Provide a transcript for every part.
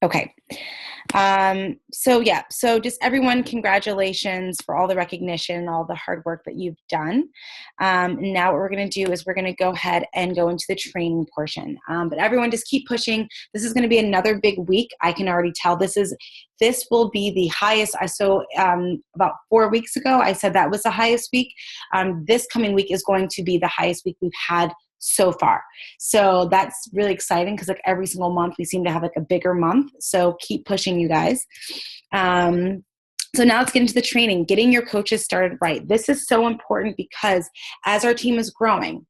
Okay. So just everyone, congratulations for all the recognition, all the hard work that you've done. Now what we're going to do is we're going to go ahead and go into the training portion. But everyone just keep pushing. This is going to be another big week. I can already tell this will be the highest. About 4 weeks ago, I said that was the highest week. This coming week is going to be the highest week we've had so far. So that's really exciting because like every single month we seem to have like a bigger month. So keep pushing, you guys. So now let's get into the training, getting your coaches started right. This is so important because as our team is growing,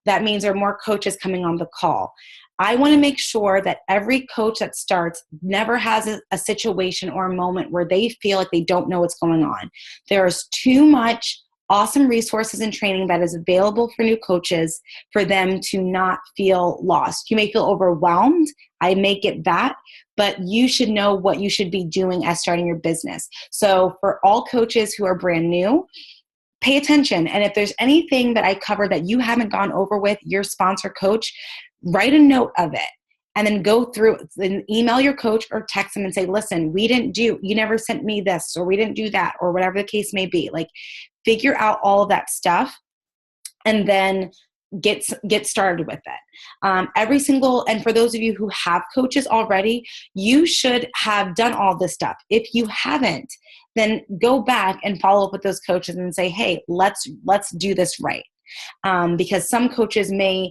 that means there are more coaches coming on the call. I want to make sure that every coach that starts never has a situation or a moment where they feel like they don't know what's going on. There's too much awesome resources and training that is available for new coaches for them to not feel lost. You may feel overwhelmed. I may get that, but you should know what you should be doing as starting your business. So for all coaches who are brand new, pay attention. And if there's anything that I cover that you haven't gone over with your sponsor coach, write a note of it. And then go through and email your coach or text them and say, listen, you never sent me this, or we didn't do that, or whatever the case may be. Like, figure out all of that stuff and then get started with it. And for those of you who have coaches already, you should have done all this stuff. If you haven't, then go back and follow up with those coaches and say, hey, let's do this right. Because some coaches may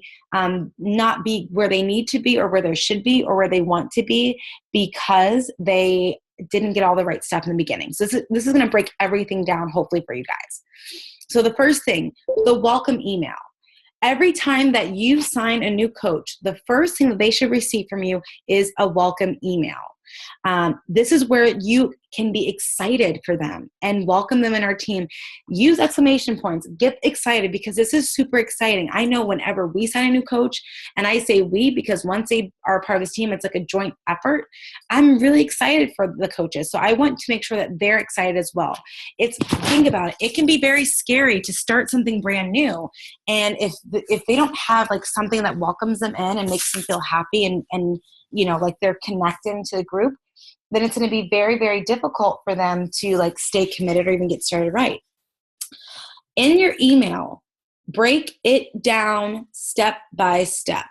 not be where they need to be or where they should be or where they want to be because they didn't get all the right stuff in the beginning. So this is going to break everything down, hopefully, for you guys. So the first thing, the welcome email. Every time that you sign a new coach, the first thing that they should receive from you is a welcome email. This is where you can be excited for them and welcome them in our team. Use exclamation points. Get excited because this is super exciting. I know whenever we sign a new coach, and I say we because once they are part of this team, it's like a joint effort. I'm really excited for the coaches. So I want to make sure that they're excited as well. Think about it. It can be very scary to start something brand new. And if they don't have like something that welcomes them in and makes them feel happy and like they're connected to the group, then it's going to be very, very difficult for them to like stay committed or even get started right. In your email, break it down step by step.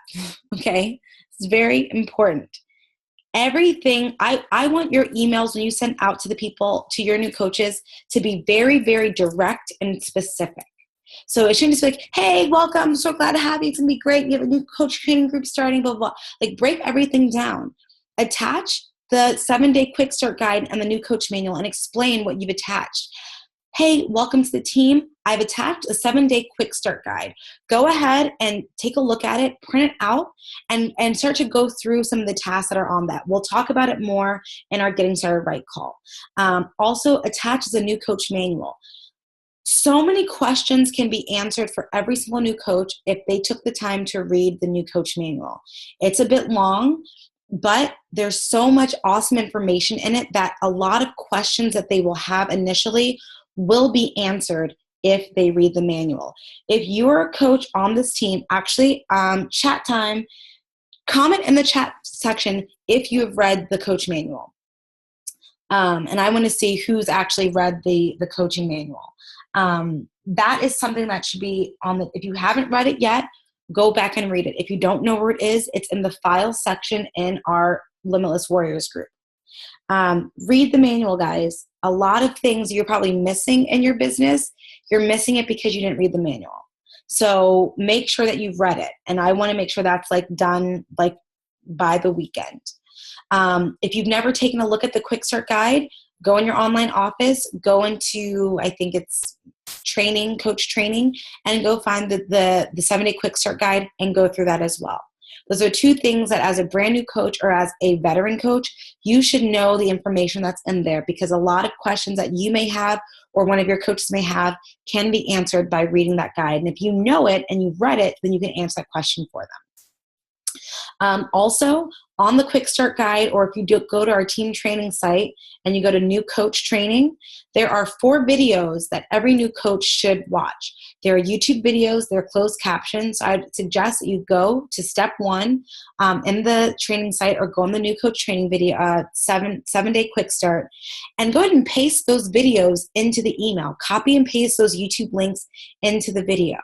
Okay. It's very important. Everything, I want your emails when you send out to the people, to your new coaches, to be very, very direct and specific. So it shouldn't just be like, hey, welcome, so glad to have you. It's going to be great. You have a new coach training group starting, blah, blah, blah. Like, break everything down. Attach the 7-day quick start guide and the new coach manual and explain what you've attached. Hey, welcome to the team. I've attached a 7-day quick start guide. Go ahead and take a look at it, print it out, and start to go through some of the tasks that are on that. We'll talk about it more in our Getting Started Right call. Also, attach is a new coach manual. So many questions can be answered for every single new coach if they took the time to read the new coach manual. It's a bit long, but there's so much awesome information in it that a lot of questions that they will have initially will be answered if they read the manual. If you're a coach on this team, actually, chat time, comment in the chat section if you have read the coach manual. And I want to see who's actually read the coaching manual. That is something that should be if you haven't read it yet, go back and read it. If you don't know where it is, it's in the file section in our Limitless Warriors group. Read the manual, guys. A lot of things you're probably missing in your business, you're missing it because you didn't read the manual. So make sure that you've read it. And I want to make sure that's like done like by the weekend. If you've never taken a look at the quick start guide, go in your online office, go into, I think it's coach training, and go find the 7-day quick start guide and go through that as well. Those are two things that as a brand new coach or as a veteran coach, you should know the information that's in there, because a lot of questions that you may have or one of your coaches may have can be answered by reading that guide. And if you know it and you've read it, then you can answer that question for them. Also, on the quick start guide, or if you go to our team training site and you go to new coach training, there are 4 videos that every new coach should watch. There are YouTube videos, they're closed captions. So I'd suggest that you go to step 1 in the training site, or go on the new coach training video, 7-day quick start, and go ahead and paste those videos into the email. Copy and paste those YouTube links into the video.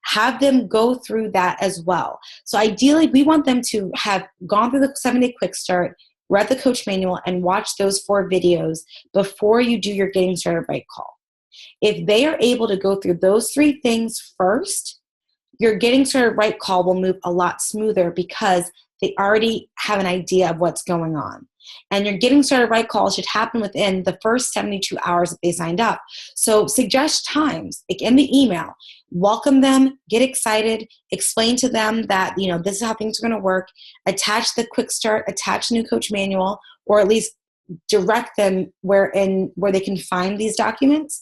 Have them go through that as well. So ideally, we want them to have gone through the 7-day quick start, read the coach manual, and watch those 4 videos before you do your Getting Started Right call. If they are able to go through those 3 things first, your Getting Started Right call will move a lot smoother because they already have an idea of what's going on. And your Getting Started Right call should happen within the first 72 hours that they signed up. So suggest times, like in the email. Welcome them, get excited, explain to them that, this is how things are going to work. Attach the quick start, attach the new coach manual, or at least direct them where they can find these documents.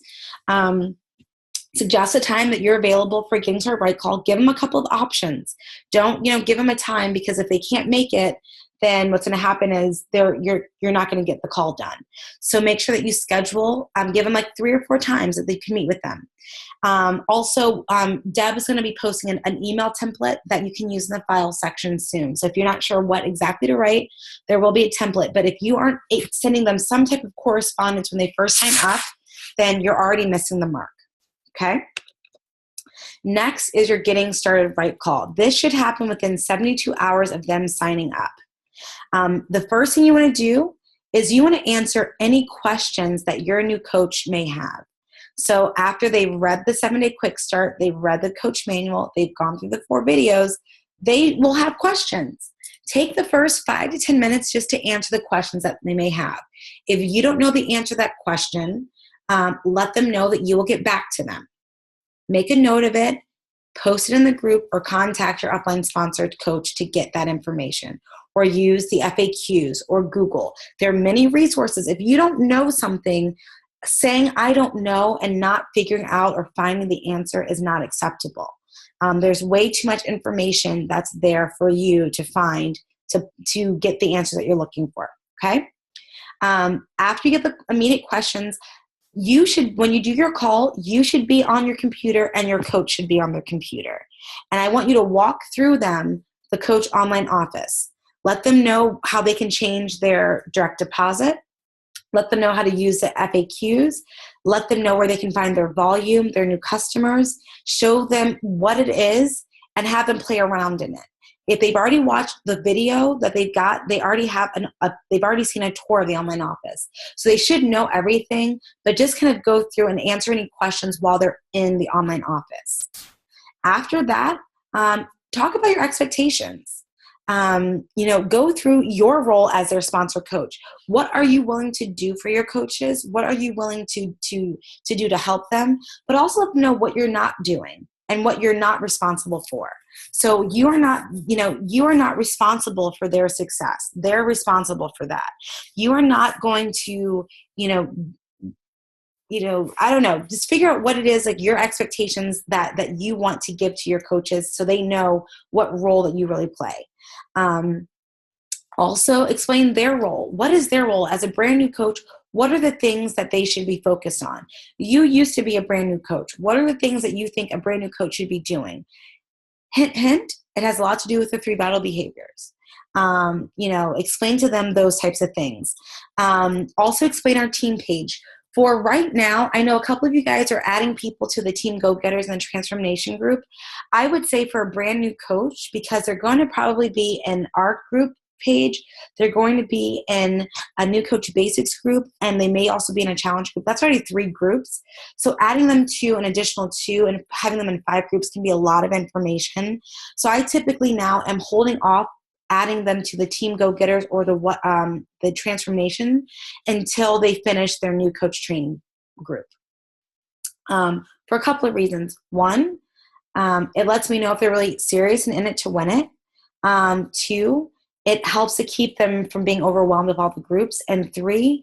Suggest a time that you're available for Getting Started Right call. Give them a couple of options. Don't, give them a time, because if they can't make it, then what's going to happen is you're not going to get the call done. So make sure that you schedule, give them like 3 or 4 times that they can meet with them. Also, Deb is going to be posting an email template that you can use in the file section soon. So if you're not sure what exactly to write, there will be a template. But if you aren't sending them some type of correspondence when they first sign up, then you're already missing the mark. Okay? Next is your Getting Started Right call. This should happen within 72 hours of them signing up. The first thing you want to do is you want to answer any questions that your new coach may have. So after they've read the 7-day quick start, they've read the coach manual, they've gone through the 4 videos, they will have questions. Take the first 5 to 10 minutes just to answer the questions that they may have. If you don't know the answer to that question, let them know that you will get back to them. Make a note of it, post it in the group, or contact your upline sponsored coach to get that information, or use the FAQs or Google. There are many resources. If you don't know something, saying I don't know and not figuring out or finding the answer is not acceptable. There's way too much information that's there for you to find to get the answer that you're looking for, okay? After you get the immediate questions, you should, when you do your call, you should be on your computer and your coach should be on their computer. And I want you to walk through them, the coach online office. Let them know how they can change their direct deposit. Let them know how to use the FAQs. Let them know where they can find their volume, their new customers. Show them what it is and have them play around in it. If they've already watched the video that they've got, they already have they've already seen a tour of the online office. So they should know everything, but just kind of go through and answer any questions while they're in the online office. After that, talk about your expectations. Go through your role as their sponsor coach. What are you willing to do for your coaches? What are you willing to do to help them? But also let them know what you're not doing and what you're not responsible for. So you are not responsible for their success. They're responsible for that. You are not going to, I don't know, just figure out what it is, like your expectations that you want to give to your coaches so they know what role that you really play. Also explain their role. What is their role as a brand new coach? What are the things that they should be focused on? You used to be a brand new coach. What are the things that you think a brand new coach should be doing? Hint, hint, it has a lot to do with the 3 vital behaviors. Explain to them those types of things. Also explain our team page. For right now, I know a couple of you guys are adding people to the Team Go-Getters and the Transformation group. I would say for a brand new coach, because they're going to probably be in our group page, they're going to be in a New Coach Basics group, and they may also be in a challenge group. That's already 3 groups. So adding them to an additional 2 and having them in 5 groups can be a lot of information. So I typically now am holding off adding them to the Team Go-Getters or the Transformation until they finish their New Coach Training group. For a couple of reasons. One, it lets me know if they're really serious and in it to win it. 2, it helps to keep them from being overwhelmed with all the groups. And 3,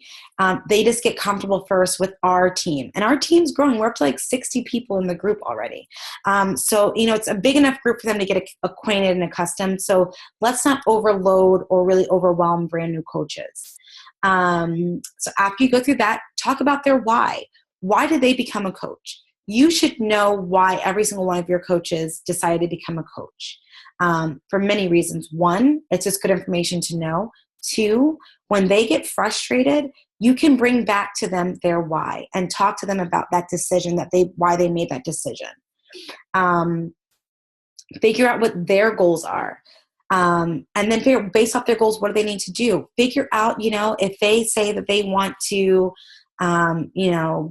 they just get comfortable first with our team. And our team's growing. We're up to like 60 people in the group already. So it's a big enough group for them to get acquainted and accustomed. So let's not overload or really overwhelm brand new coaches. So after you go through that, talk about their why. Why did they become a coach? you should know why every single one of your coaches decided to become a coach, for many reasons. One, it's just good information to know. Two, when they get frustrated, you can bring back to them their why and talk to them about that decision, why they made that decision. Figure out what their goals are. And then based off their goals, what do they need to do? Figure out, if they say that they want to,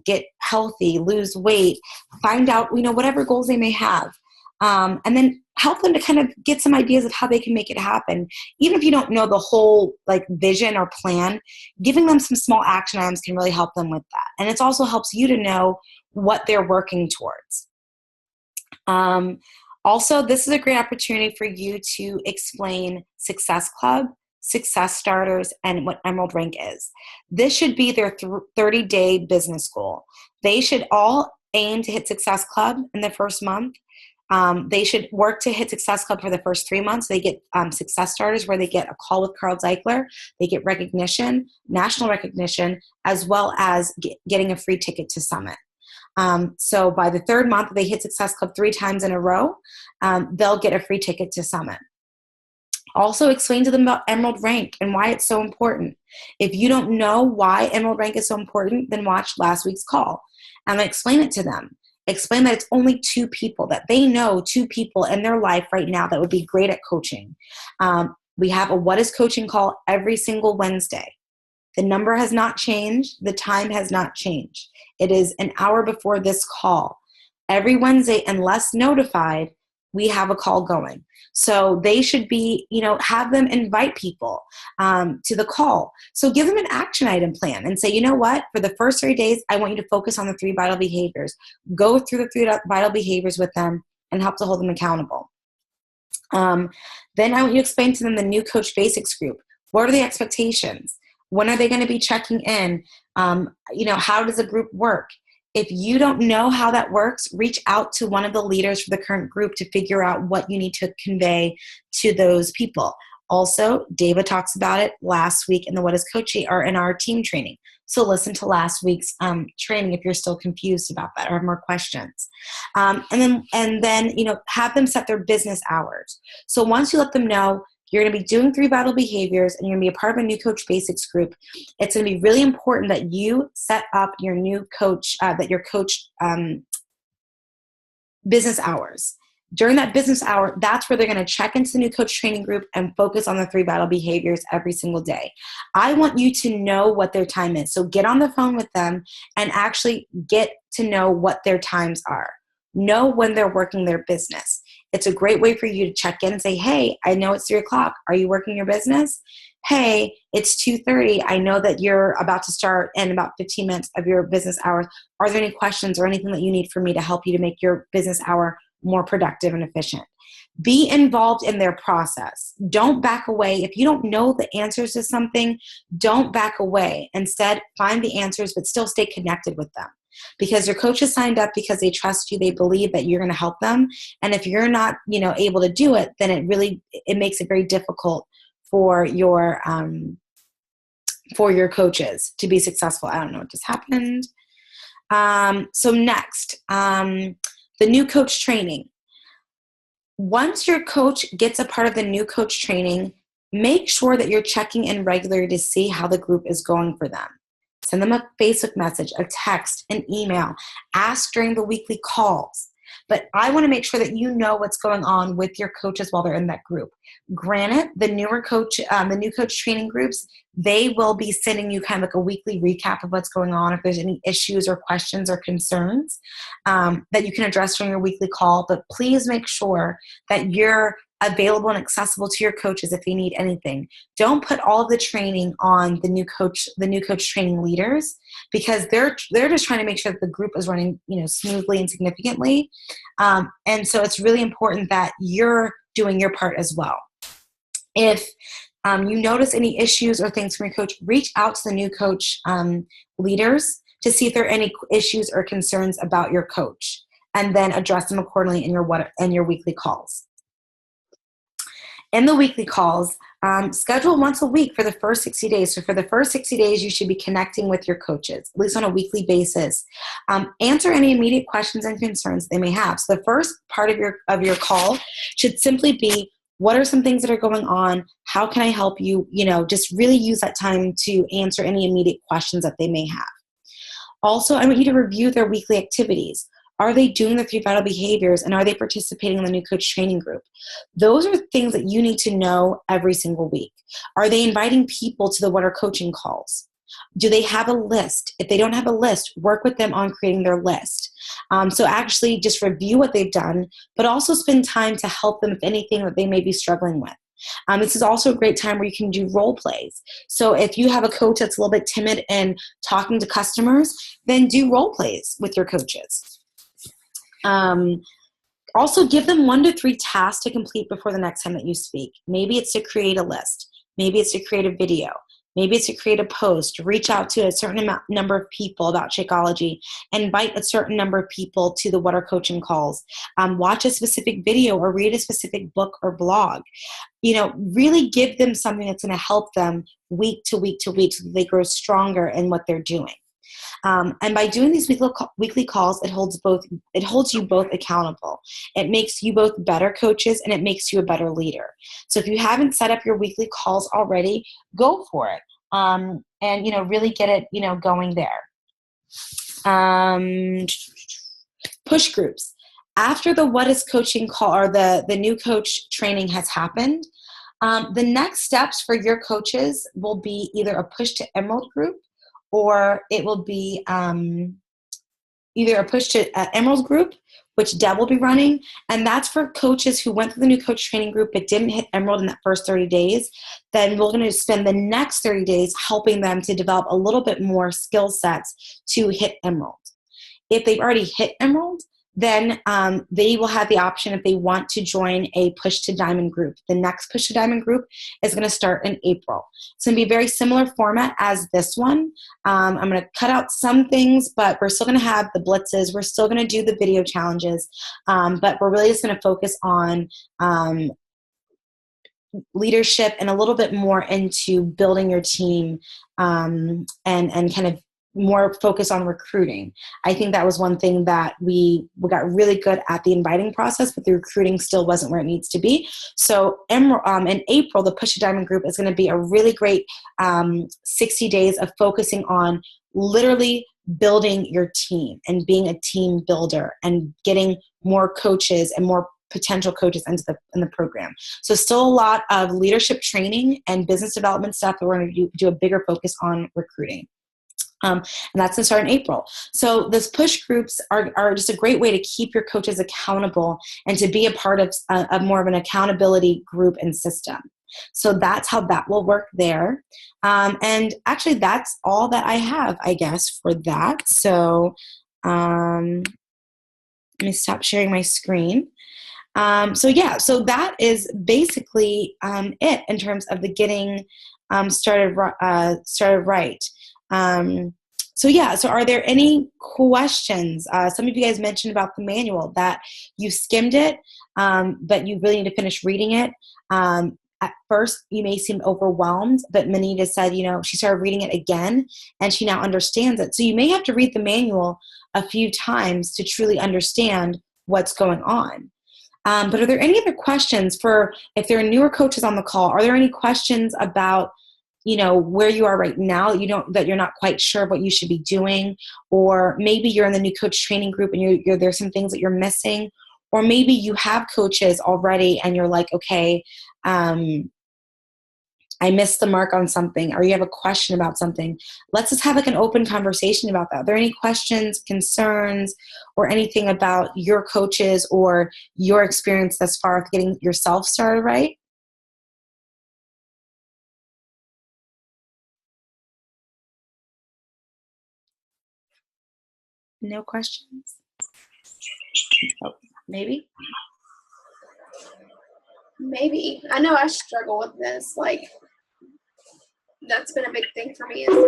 get healthy, lose weight, find out, whatever goals they may have. And then help them to kind of get some ideas of how they can make it happen. Even if you don't know the whole vision or plan, giving them some small action items can really help them with that. And it also helps you to know what they're working towards. Also, this is a great opportunity for you to explain Success Club, Success Starters, and what Emerald Rank is. This should be their 30-day business goal. They should all aim to hit Success Club in the first month. They should work to hit Success Club for the first 3 months. They get Success Starters, where they get a call with Carl Zeichler. They get recognition, national recognition, as well as getting a free ticket to Summit. So by the third month, they hit Success Club 3 times in a row, they'll get a free ticket to Summit. Also explain to them about Emerald Rank and why it's so important. If you don't know why Emerald Rank is so important, then watch last week's call and explain it to them. Explain that it's only 2 people, that they know 2 people in their life right now that would be great at coaching. We have a What is Coaching call every single Wednesday. The number has not changed. The time has not changed. It is an hour before this call. Every Wednesday, unless notified, we have a call going. So they should be, have them invite people to the call. So give them an action item plan and say, you know what, for the first 3 days, I want you to focus on the 3 vital behaviors. Go through the 3 vital behaviors with them and help to hold them accountable. Then I want you to explain to them the new Coach Basics group. What are the expectations? When are they going to be checking in? How does a group work? If you don't know how that works, reach out to one of the leaders for the current group to figure out what you need to convey to those people. Also, Dava talks about it last week in the What is Coaching or in our team training. So listen to last week's training if you're still confused about that or have more questions. And then have them set their business hours. So once you let them know you're going to be doing 3 vital behaviors and you're going to be a part of a new Coach Basics group, it's going to be really important that you set up your new coach, business hours. During that business hour, that's where they're going to check into the new coach training group and focus on the 3 vital behaviors every single day. I want you to know what their time is. So get on the phone with them and actually get to know what their times are. Know when they're working their business. It's a great way for you to check in and say, hey, I know it's 3 o'clock. Are you working your business? Hey, it's 2:30. I know that you're about to start in about 15 minutes of your business hours. Are there any questions or anything that you need for me to help you to make your business hour more productive and efficient? Be involved in their process. Don't back away. If you don't know the answers to something, don't back away. Instead, find the answers, but still stay connected with them. Because your coach has signed up because they trust you, they believe that you're going to help them. And if you're not, able to do it, then it makes it very difficult for your coaches to be successful. I don't know what just happened. So next, the new coach training. Once your coach gets a part of the new coach training, make sure that you're checking in regularly to see how the group is going for them. Send them a Facebook message, a text, an email. Ask during the weekly calls. But I want to make sure that you know what's going on with your coaches while they're in that group. Granted, the new coach training groups, they will be sending you kind of like a weekly recap of what's going on. If there's any issues or questions or concerns that you can address during your weekly call. But please make sure that you're available and accessible to your coaches if they need anything. Don't put all of the training on the new coach training leaders, because they're just trying to make sure that the group is running, smoothly and significantly. And so it's really important that you're doing your part as well. If you notice any issues or things from your coach, reach out to the new coach leaders to see if there are any issues or concerns about your coach, and then address them accordingly in your weekly calls. In the weekly calls, Schedule once a week for the first 60 days. So for the first 60 days, you should be connecting with your coaches, at least on a weekly basis. Answer any immediate questions and concerns they may have. So the first part of your call should simply be, what are some things that are going on? How can I help you? Just really use that time to answer any immediate questions that they may have. Also, I want you to review their weekly activities. Are they doing the 3 vital behaviors, and are they participating in the new coach training group? Those are things that you need to know every single week. Are they inviting people to the What Are Coaching calls? Do they have a list? If they don't have a list, work with them on creating their list. So actually just review what they've done, but also spend time to help them with anything that they may be struggling with. This is also a great time where you can do role plays. So if you have a coach that's a little bit timid in talking to customers, then do role plays with your coaches. Also give them 1 to 3 tasks to complete before the next time that you speak. Maybe it's to create a list. Maybe it's to create a video. Maybe it's to create a post, reach out to a certain number of people about Shakeology, and invite a certain number of people to the What Are Coaching calls. Watch a specific video or read a specific book or blog. Really give them something that's going to help them week to week to week so that they grow stronger in what they're doing. And by doing these weekly calls, it holds you both accountable. It makes you both better coaches, and it makes you a better leader. So if you haven't set up your weekly calls already, go for it. And really get it, going there. Push groups. After the What Is Coaching call, or the new coach training has happened, the next steps for your coaches will be either a Push to Emerald group, or it will be either a Push to Emerald group, which Deb will be running. And that's for coaches who went through the new coach training group but didn't hit Emerald in that first 30 days. Then we're going to spend the next 30 days helping them to develop a little bit more skill sets to hit Emerald. If they've already hit Emerald, then they will have the option if they want to join a Push to Diamond group. The next Push to Diamond group is going to start in April. It's going to be a very similar format as this one. I'm going to cut out some things, but we're still going to have the blitzes. We're still going to do the video challenges, but we're really just going to focus on leadership and a little bit more into building your team and kind of more focus on recruiting. I think that was one thing that we got really good at the inviting process, but the recruiting still wasn't where it needs to be. So in April, the Push to Diamond group is going to be a really great 60 days of focusing on literally building your team and being a team builder and getting more coaches and more potential coaches into the program. So still a lot of leadership training and business development stuff, but we're going to do a bigger focus on recruiting. And that's going to start in April. So those push groups are just a great way to keep your coaches accountable and to be a part of more of an accountability group and system. So that's how that will work there. And actually, that's all that I have, I guess, for that. So let me stop sharing my screen. So that is basically it in terms of the getting started right. So are there any questions? Some of you guys mentioned about the manual that you skimmed it, but you really need to finish reading it. At first, you may seem overwhelmed, but Manita said, she started reading it again, and she now understands it. So you may have to read the manual a few times to truly understand what's going on. But are there any other questions if there are newer coaches on the call? Are there any questions about where you are right now, that you're not quite sure what you should be doing, or maybe you're in the new coach training group and there's some things that you're missing, or maybe you have coaches already and you're like, okay, I missed the mark on something, or you have a question about something. Let's just have an open conversation about that. Are there any questions, concerns, or anything about your coaches or your experience thus far with getting yourself started right? No questions? Oh, maybe? Maybe. I know I struggle with this. That's been a big thing for me, is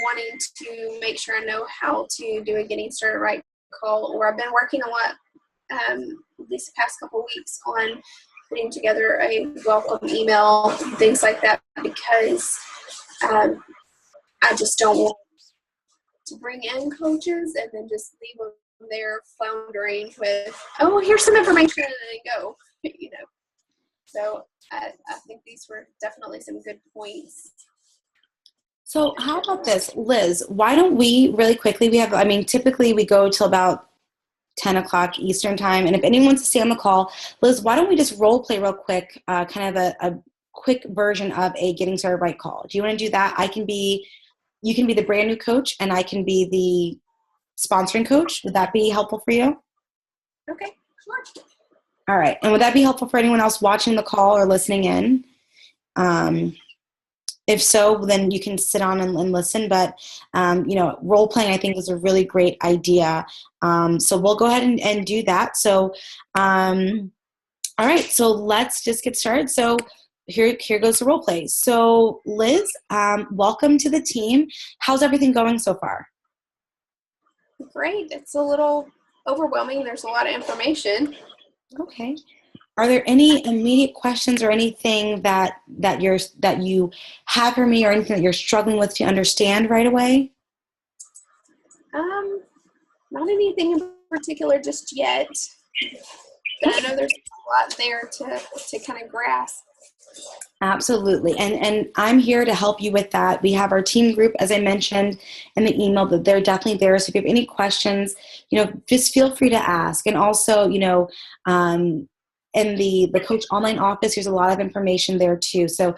wanting to make sure I know how to do a getting started right call. Or I've been working a lot these past couple weeks on putting together a welcome email, things like that, because I just don't want to bring in coaches and then just leave them there floundering with, oh, here's some information and then go, So I think these were definitely some good points. So how about this, Liz? Why don't we really quickly, typically we go till about 10 o'clock Eastern time. And if anyone wants to stay on the call, Liz, why don't we just role play real quick, kind of a quick version of a Getting Started Right call. Do you want to do that? You can be the brand new coach and I can be the sponsoring coach. Would that be helpful for you? Okay, sure. All right. And would that be helpful for anyone else watching the call or listening in? If so, then you can sit on and listen. But, role playing, I think, is a really great idea. So we'll go ahead and do that. So, all right. So let's just get started. So here goes the role play. So Liz, welcome to the team. How's everything going so far? Great. It's a little overwhelming. There's a lot of information. Okay. Are there any immediate questions or anything that you have for me or anything that you're struggling with to understand right away? Not anything in particular just yet. But I know there's a lot there to kind of grasp. Absolutely. And I'm here to help you with that. We have our team group, as I mentioned in the email, that they're definitely there. So if you have any questions, just feel free to ask. And also, in the Coach Online office, there's a lot of information there too. So,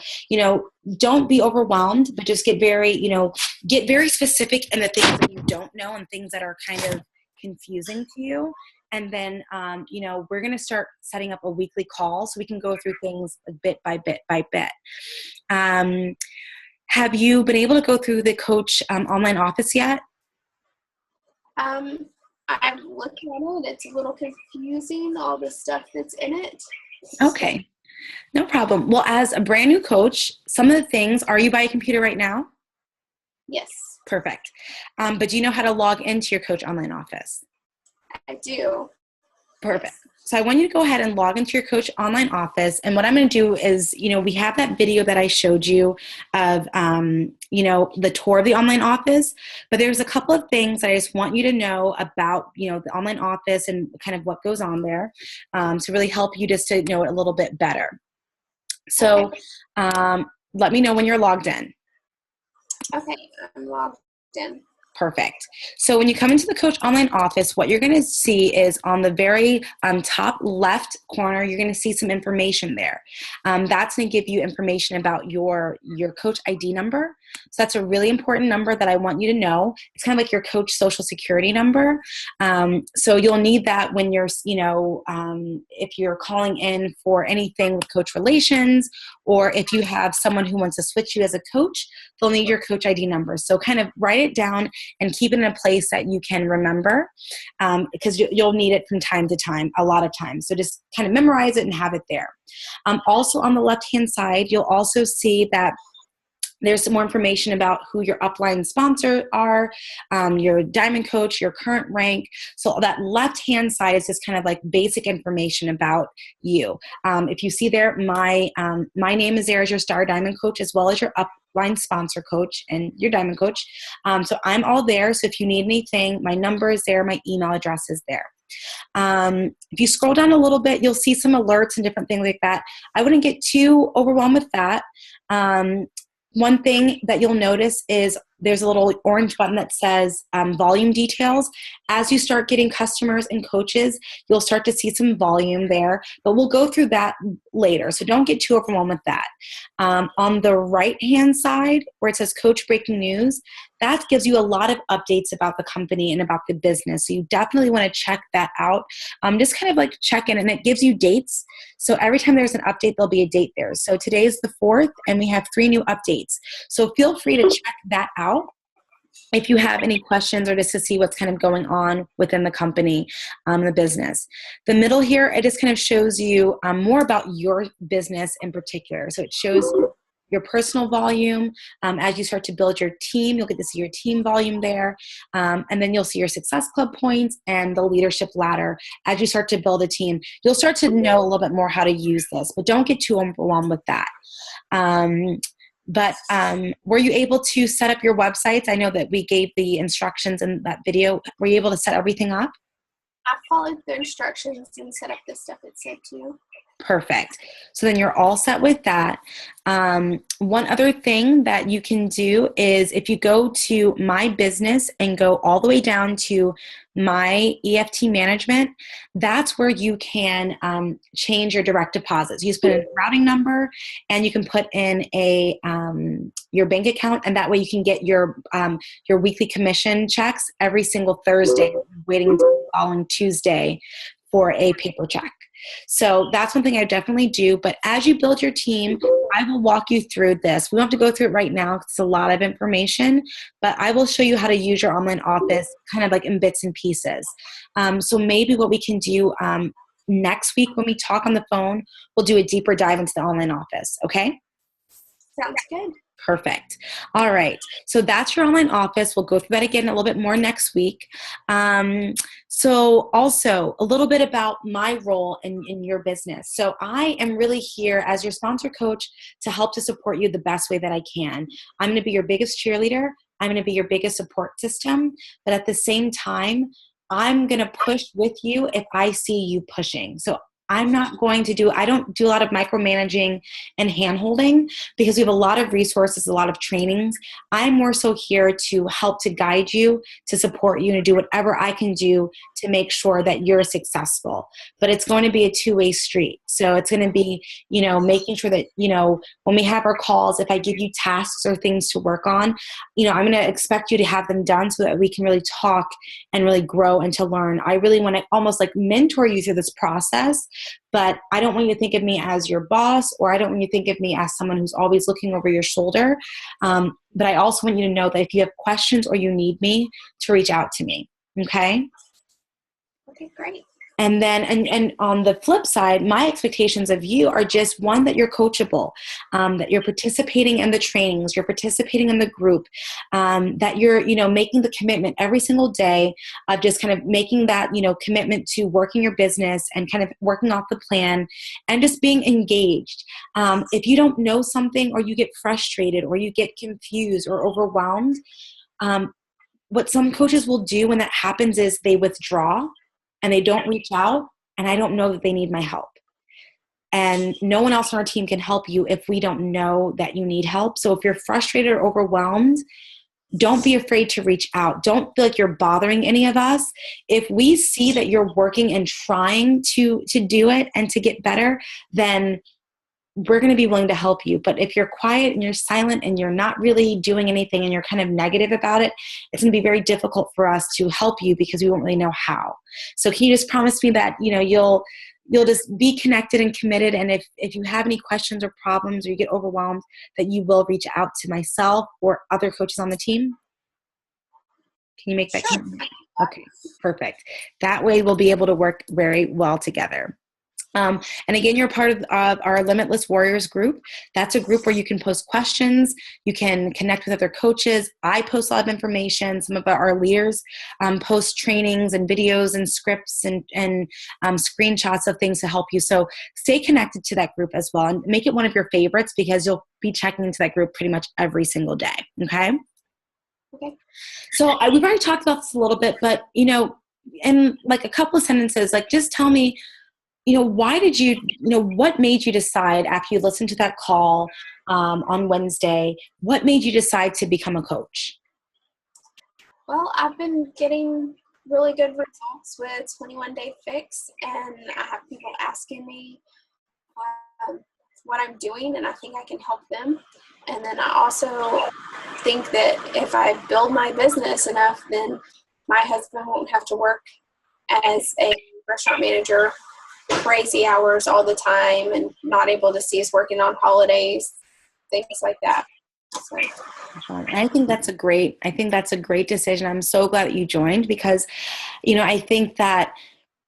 don't be overwhelmed, but just get very specific in the things that you don't know and things that are kind of confusing to you. And then, we're going to start setting up a weekly call so we can go through things bit by bit by bit. Have you been able to go through the Coach Online office yet? I've looked at it. It's a little confusing, all the stuff that's in it. Okay. No problem. Well, as a brand new coach, some of the things, are you by a computer right now? Yes. Perfect. But do you know how to log into your Coach Online office? I do. Perfect. So I want you to go ahead and log into your Coach Online office. And what I'm going to do is, we have that video that I showed you of, the tour of the online office. But there's a couple of things that I just want you to know about, the online office and kind of what goes on there. To really help you just to know it a little bit better. So let me know when you're logged in. Okay, I'm logged in. Perfect. So when you come into the Coach Online office, what you're going to see is on the very top left corner, you're going to see some information there. That's going to give you information about your Coach ID number. So that's a really important number that I want you to know. It's kind of like your Coach Social Security number. So you'll need that when you're, if you're calling in for anything with Coach Relations, or if you have someone who wants to switch you as a coach, they'll need your Coach ID number. So kind of write it down and keep it in a place that you can remember, because you'll need it from time to time, a lot of times. So just kind of memorize it and have it there. Also on the left-hand side, you'll also see that there's some more information about who your upline sponsors are, your diamond coach, your current rank. So that left-hand side is just kind of like basic information about you. If you see there, my name is there as your star diamond coach, as well as your upline sponsor coach and your diamond coach. So I'm all there. So if you need anything, my number is there, my email address is there. If you scroll down a little bit, you'll see some alerts and different things like that. I wouldn't get too overwhelmed with that. One thing that you'll notice is there's a little orange button that says volume details. As you start getting customers and coaches, you'll start to see some volume there, but we'll go through that later. So don't get too overwhelmed with that. On the right-hand side where it says Coach Breaking News, that gives you a lot of updates about the company and about the business. So you definitely want to check that out. Just kind of like check in, and it gives you dates. So every time there's an update, there'll be a date there. So today is the 4th, and we have 3 new updates. So feel free to check that out if you have any questions, or just to see what's kind of going on within the company, the business. The middle here, it just kind of shows you more about your business in particular. So it shows your personal volume. As you start to build your team, you'll get to see your team volume there. And then you'll see your Success Club points and the leadership ladder. As you start to build a team, you'll start to know a little bit more how to use this, but don't get too overwhelmed with that. But were you able to set up your websites? I know that we gave the instructions in that video. Were you able to set everything up? I followed the instructions and set up the stuff it said to. Perfect. So then you're all set with that. One other thing that you can do is if you go to My Business and go all the way down to My EFT Management, that's where you can change your direct deposits. You just put in a routing number and you can put in your bank account, and that way you can get your weekly commission checks every single Thursday, waiting until the following Tuesday for a paper check. So that's one thing I definitely do. But as you build your team, I will walk you through this. We don't have to go through it right now because it's a lot of information, but I will show you how to use your online office kind of like in bits and pieces. So maybe what we can do next week when we talk on the phone, we'll do a deeper dive into the online office. Okay? Sounds good. Perfect. All right. So that's your online office. We'll go through that again a little bit more next week. So also a little bit about my role in your business. So I am really here as your sponsor coach to help to support you the best way that I can. I'm going to be your biggest cheerleader. I'm going to be your biggest support system. But at the same time, I'm going to push with you if I see you pushing. So I don't do a lot of micromanaging and hand-holding because we have a lot of resources, a lot of trainings. I'm more so here to help to guide you, to support you, and to do whatever I can do to make sure that you're successful. But it's going to be a two-way street. So it's going to be, making sure that, when we have our calls, if I give you tasks or things to work on, I'm going to expect you to have them done so that we can really talk and really grow and to learn. I really want to almost like mentor you through this process. But I don't want you to think of me as your boss, or I don't want you to think of me as someone who's always looking over your shoulder. But I also want you to know that if you have questions or you need me, to reach out to me. Okay? Okay, great. And then, and on the flip side, my expectations of you are just one, that you're coachable, that you're participating in the trainings, you're participating in the group, that you're, making the commitment every single day of just kind of making that, commitment to working your business and kind of working off the plan and just being engaged. If you don't know something, or you get frustrated, or you get confused or overwhelmed, what some coaches will do when that happens is they withdraw and they don't reach out, and I don't know that they need my help. And no one else on our team can help you if we don't know that you need help. So if you're frustrated or overwhelmed, don't be afraid to reach out. Don't feel like you're bothering any of us. If we see that you're working and trying to do it and to get better, then we're going to be willing to help you. But if you're quiet and you're silent and you're not really doing anything and you're kind of negative about it, it's going to be very difficult for us to help you because we won't really know how. So can you just promise me that, you'll just be connected and committed, and if you have any questions or problems or you get overwhelmed, that you will reach out to myself or other coaches on the team? Can you make that clear? Okay, perfect. That way we'll be able to work very well together. And again, you're part of our Limitless Warriors group. That's a group where you can post questions. You can connect with other coaches. I post a lot of information. Some of our leaders post trainings and videos and scripts and screenshots of things to help you. So stay connected to that group as well, and make it one of your favorites because you'll be checking into that group pretty much every single day. Okay? Okay. So we've already talked about this a little bit, but, in like a couple of sentences, like just tell me, why did you, what made you decide after you listened to that call on Wednesday, what made you decide to become a coach? Well, I've been getting really good results with 21 Day Fix, and I have people asking me what I'm doing, and I think I can help them. And then I also think that if I build my business enough, then my husband won't have to work as a restaurant manager crazy hours all the time and not able to see us working on holidays, things like that. So. I think that's a great decision. I'm so glad that you joined because, I think that,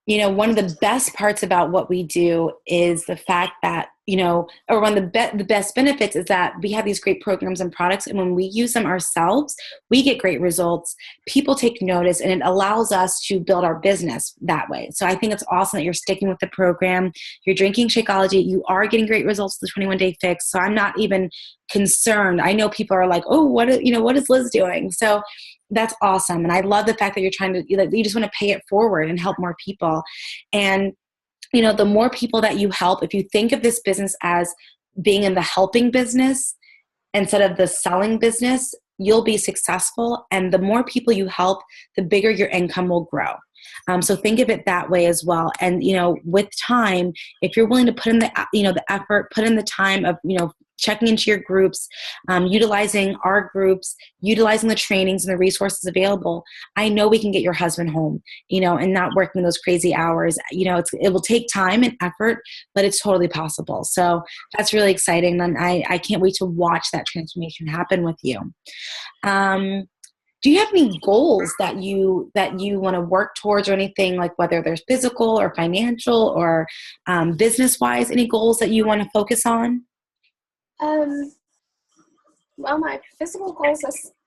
one of the best parts about what we do is the fact that, or one of the best benefits is that we have these great programs and products, and when we use them ourselves, we get great results. People take notice, and it allows us to build our business that way. So I think it's awesome that you're sticking with the program. You're drinking Shakeology. You are getting great results with the 21 Day Fix. So I'm not even concerned. I know people are like, oh, what is Liz doing? So that's awesome. And I love the fact that you're trying to, you just want to pay it forward and help more people. And the more people that you help, if you think of this business as being in the helping business instead of the selling business, you'll be successful. And the more people you help, the bigger your income will grow. So think of it that way as well. And, with time, if you're willing to put in the effort, put in the time of, checking into your groups, utilizing our groups, utilizing the trainings and the resources available, I know we can get your husband home, and not working those crazy hours. It will take time and effort, but it's totally possible. So that's really exciting. And I can't wait to watch that transformation happen with you. Do you have any goals that you want to work towards, or anything, like whether there's physical or financial or business-wise, any goals that you want to focus on? Well, my physical goals,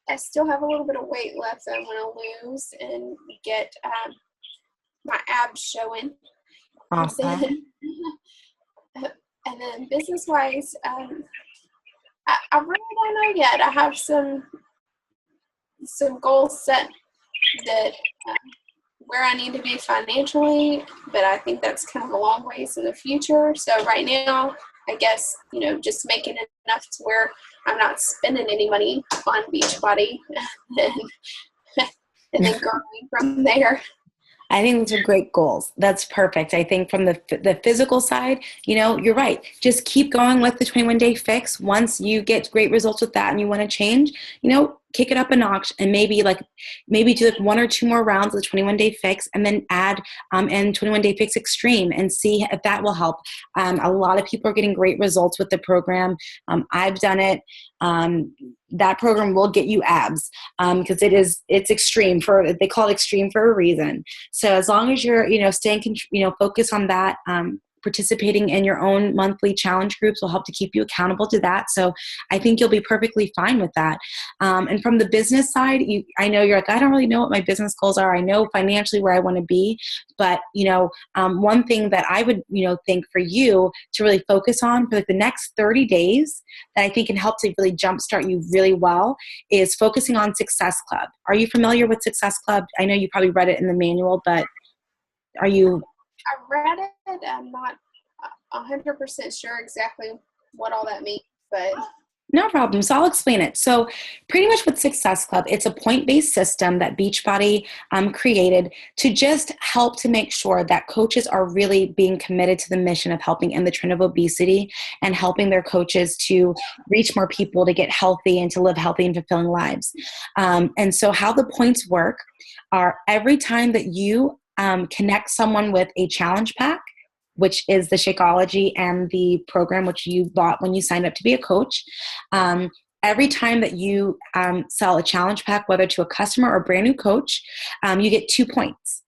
I still have a little bit of weight left that I want to lose and get my abs showing. Awesome. And then business-wise, I really don't know yet. I have some goals set that where I need to be financially, but I think that's kind of a long ways in the future. So right now, I guess, just making enough to where I'm not spending any money on Beachbody and then growing from there. I think those are great goals. That's perfect. I think from the physical side, you're right. Just keep going with the 21 Day Fix. Once you get great results with that and you want to change, kick it up a notch, and maybe do like 1 or 2 more rounds of the 21 Day Fix, and then add and 21 Day Fix Extreme, and see if that will help. A lot of people are getting great results with the program. I've done it. That program will get you abs because it's extreme. They call it extreme for a reason. So as long as you're staying focused on that, participating in your own monthly challenge groups will help to keep you accountable to that. So I think you'll be perfectly fine with that. And from the business side, I know you're like, I don't really know what my business goals are. I know financially where I want to be, but one thing that I would think for you to really focus on for the next 30 days that I think can help to really jumpstart you really well is focusing on Success Club. Are you familiar with Success Club? I know you probably read it in the manual, but are you? I read it. I'm not 100% sure exactly what all that means, but no problem. So I'll explain it. So pretty much with Success Club, it's a point-based system that Beachbody created to just help to make sure that coaches are really being committed to the mission of helping end the trend of obesity and helping their coaches to reach more people to get healthy and to live healthy and fulfilling lives. And so how the points work are every time that you connect someone with a challenge pack, which is the Shakeology and the program which you bought when you signed up to be a coach. Every time that you sell a challenge pack, whether to a customer or a brand new coach, you get 2 points.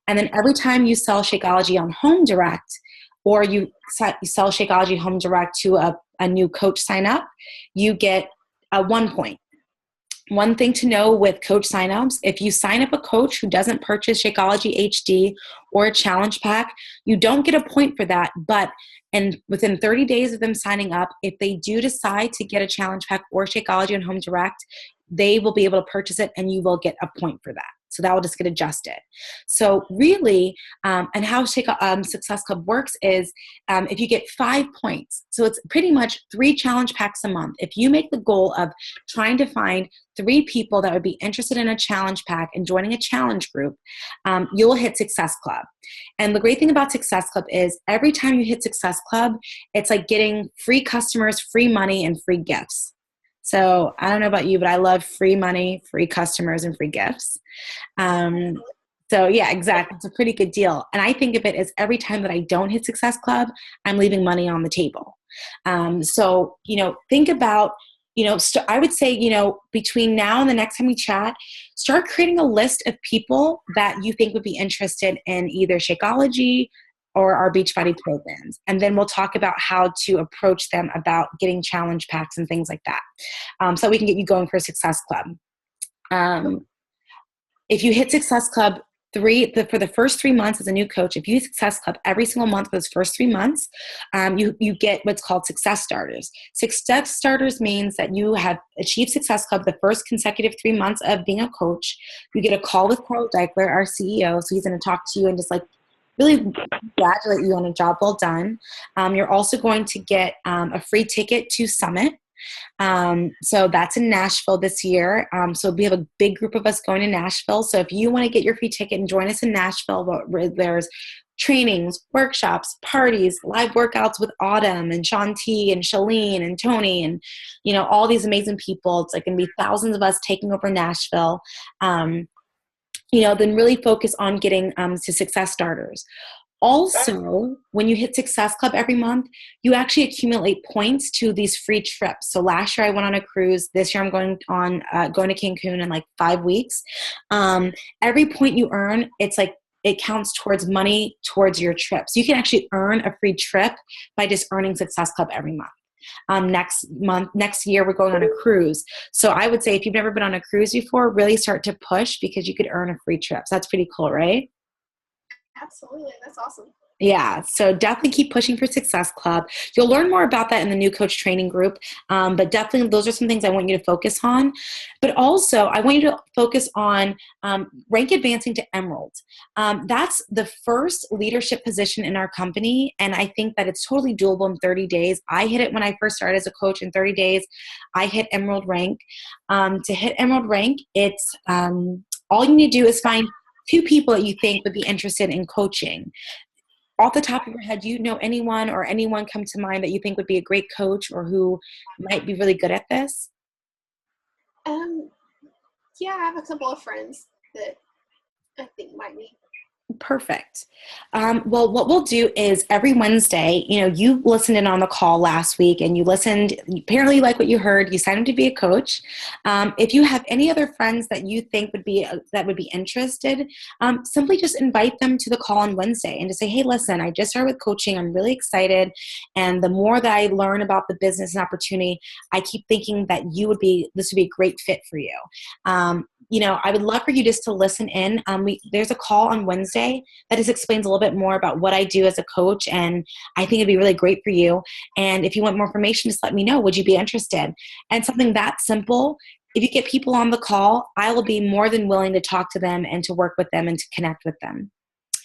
And then every time you sell Shakeology on Home Direct, or you sell Shakeology Home Direct to a new coach sign up, you get 1 point. One thing to know with coach signups, if you sign up a coach who doesn't purchase Shakeology HD or a challenge pack, you don't get a point for that. But within 30 days of them signing up, if they do decide to get a challenge pack or Shakeology on Home Direct, they will be able to purchase it and you will get a point for that. So that will just get adjusted. So really, and how Success Club works is if you get 5 points, so it's pretty much 3 challenge packs a month. If you make the goal of trying to find 3 people that would be interested in a challenge pack and joining a challenge group, you'll hit Success Club. And the great thing about Success Club is every time you hit Success Club, it's like getting free customers, free money, and free gifts. So I don't know about you, but I love free money, free customers, and free gifts. So yeah, exactly. It's a pretty good deal. And I think of it as every time that I don't hit Success Club, I'm leaving money on the table. So, think about, I would say, between now and the next time we chat, start creating a list of people that you think would be interested in either Shakeology or our Beachbody programs. And then we'll talk about how to approach them about getting challenge packs and things like that. So we can get you going for Success Club. If you hit Success Club for the first 3 months as a new coach, if you hit Success Club every single month for those first 3 months, you get what's called Success Starters. Success Starters means that you have achieved Success Club the first consecutive 3 months of being a coach. You get a call with Carl Deichler, our CEO, so he's going to talk to you and just like really congratulate you on a job well done. You're also going to get a free ticket to Summit. So that's in Nashville this year. So we have a big group of us going to Nashville. So if you want to get your free ticket and join us in Nashville, where there's trainings, workshops, parties, live workouts with Autumn and Shanti and Shalene and Tony and, all these amazing people. It's like going to be thousands of us taking over Nashville. Then really focus on getting to Success Starters. Also, when you hit Success Club every month, you actually accumulate points to these free trips. So last year I went on a cruise. This year I'm going to Cancun in like 5 weeks. Every point you earn, it's like it counts towards money towards your trip. So you can actually earn a free trip by just earning Success Club every month. Next year, we're going on a cruise. So I would say if you've never been on a cruise before, really start to push because you could earn a free trip. So that's pretty cool, right? Absolutely. That's awesome. Yeah, so definitely keep pushing for Success Club. You'll learn more about that in the new coach training group, but definitely those are some things I want you to focus on. But also, I want you to focus on rank advancing to Emerald. That's the first leadership position in our company, and I think that it's totally doable in 30 days. I hit it when I first started as a coach. In 30 days, I hit Emerald rank. To hit Emerald rank, it's all you need to do is find 2 people that you think would be interested in coaching. Off the top of your head, do you know anyone or anyone come to mind that you think would be a great coach or who might be really good at this? Yeah, I have a couple of friends that I think might be. Perfect. Well, what we'll do is every Wednesday, you listened in on the call last week and you listened, you apparently like what you heard, you signed up to be a coach. If you have any other friends that you think would be interested, simply just invite them to the call on Wednesday and just say, hey, listen, I just started with coaching. I'm really excited. And the more that I learn about the business and opportunity, I keep thinking that this would be a great fit for you. I would love for you just to listen in. There's a call on Wednesday that just explains a little bit more about what I do as a coach, and I think it'd be really great for you. And if you want more information, just let me know. Would you be interested? And something that simple, if you get people on the call, I will be more than willing to talk to them and to work with them and to connect with them.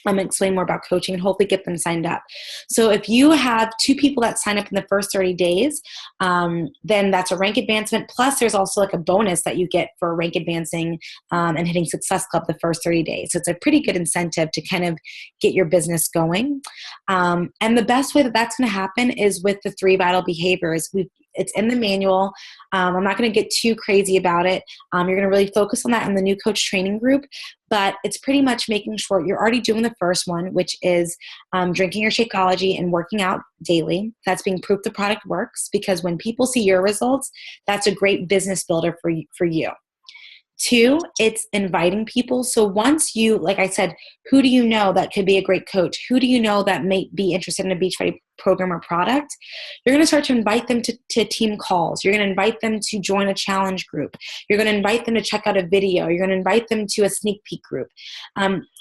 I'm going to explain more about coaching and hopefully get them signed up. So if you have 2 people that sign up in the first 30 days, then that's a rank advancement. Plus there's also like a bonus that you get for rank advancing and hitting Success Club the first 30 days. So it's a pretty good incentive to kind of get your business going. And the best way that that's going to happen is with the 3 vital behaviors. It's in the manual. I'm not going to get too crazy about it. You're going to really focus on that in the new coach training group. But it's pretty much making sure you're already doing the first one, which is drinking your Shakeology and working out daily. That's being proof the product works, because when people see your results, that's a great business builder for you. 2, it's inviting people. So once you, like I said, who do you know that could be a great coach? Who do you know that may be interested in a Beachbody program or product? You're going to start to invite them to team calls. You're going to invite them to join a challenge group. You're going to invite them to check out a video. You're going to invite them to a sneak peek group.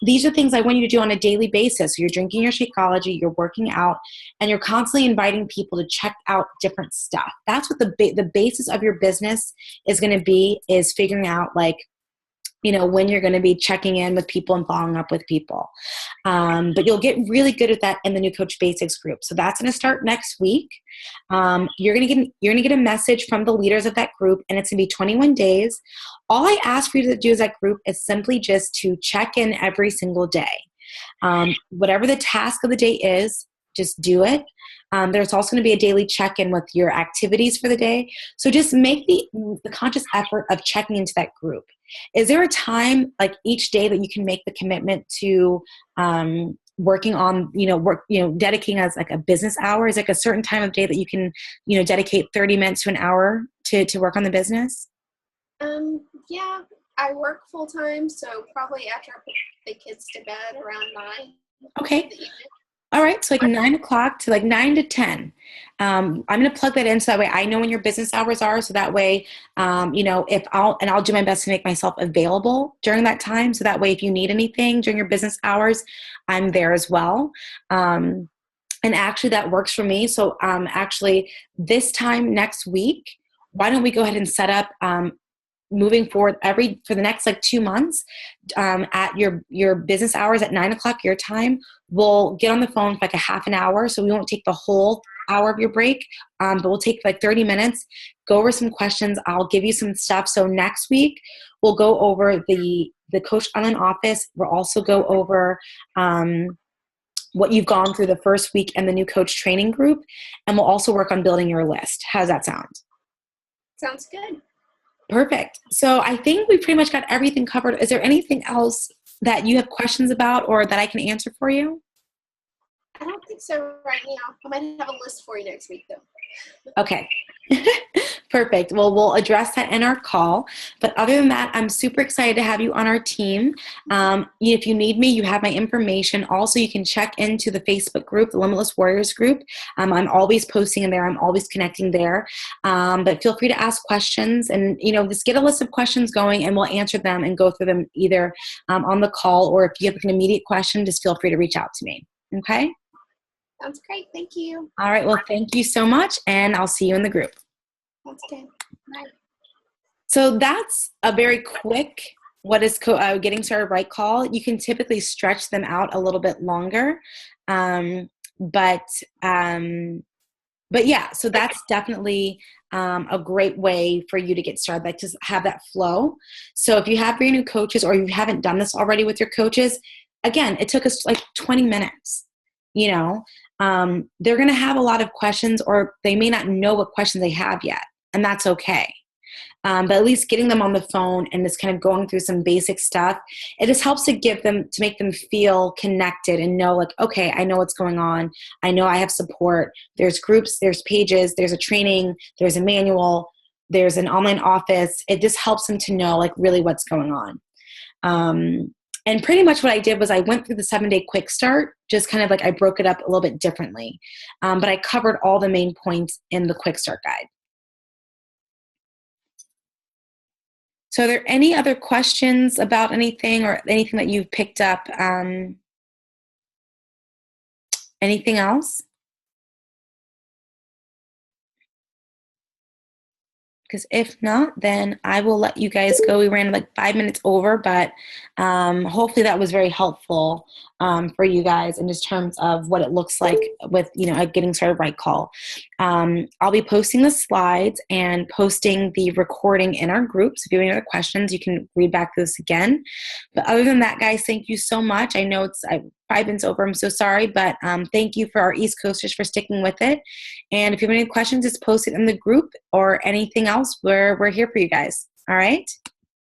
These are things I want you to do on a daily basis. So you're drinking your Shakeology, you're working out, and you're constantly inviting people to check out different stuff. That's what the basis of your business is going to be, is figuring out when you're going to be checking in with people and following up with people. But you'll get really good at that in the New Coach Basics group. So that's going to start next week. You're going to get a message from the leaders of that group, and it's going to be 21 days. All I ask for you to do as that group is simply just to check in every single day. Whatever the task of the day is, just do it. There's also going to be a daily check-in with your activities for the day. So just make the conscious effort of checking into that group. Is there a time like each day that you can make the commitment to working on, dedicating as like a business hour? Is like a certain time of day that you can, dedicate 30 minutes to an hour to work on the business? Yeah, I work full time, so probably after I put the kids to bed around 9. Okay. All right, so like 9 o'clock to like 9 to 10. I'm going to plug that in so that way I know when your business hours are. So that way, if I'll do my best to make myself available during that time. So that way, if you need anything during your business hours, I'm there as well. And actually, that works for me. So actually, this time next week, why don't we go ahead and set up moving forward for the next like 2 months at your business hours at 9 o'clock your time. We'll get on the phone for like a half an hour, so we won't take the whole hour of your break, but we'll take like 30 minutes, go over some questions. I'll give you some stuff. So next week we'll go over the Coach Online office. We'll also go over what you've gone through the first week and the new coach training group, and we'll also work on building your list. How's that sound? Sounds good. Perfect. So I think we pretty much got everything covered. Is there anything else that you have questions about or that I can answer for you? I don't think so right now. I might have a list for you next week, though. Okay. Perfect. Well, we'll address that in our call. But other than that, I'm super excited to have you on our team. If you need me, you have my information. Also, you can check into the Facebook group, the Limitless Warriors group. I'm always posting in there. I'm always connecting there. But feel free to ask questions and, just get a list of questions going and we'll answer them and go through them either on the call, or if you have an immediate question, just feel free to reach out to me. Okay? Sounds great. Thank you. All right. Well, thank you so much, and I'll see you in the group. That's good. Bye. So that's a very quick, what is getting started right call. You can typically stretch them out a little bit longer. But yeah, so that's definitely a great way for you to get started, like just have that flow. So if you have your new coaches or you haven't done this already with your coaches, again, it took us like 20 minutes, they're going to have a lot of questions, or they may not know what questions they have yet, and that's okay. But at least getting them on the phone and just kind of going through some basic stuff, it just helps to make them feel connected and know like, okay, I know what's going on. I know I have support. There's groups, there's pages, there's a training, there's a manual, there's an online office. It just helps them to know like really what's going on. And pretty much what I did was I went through the 7-day quick start, just kind of like I broke it up a little bit differently. But I covered all the main points in the quick start guide. So are there any other questions about anything or anything that you've picked up? Anything else? Because if not, then I will let you guys go. We ran like 5 minutes over, but hopefully that was very helpful for you guys in just terms of what it looks like with, a getting started right call. I'll be posting the slides and posting the recording in our group. So if you have any other questions, you can read back this again. But other than that, guys, thank you so much. I know it's 5 minutes over. I'm so sorry, but thank you for our East Coasters for sticking with it. And if you have any questions, just post it in the group or anything else. We're here for you guys. All right?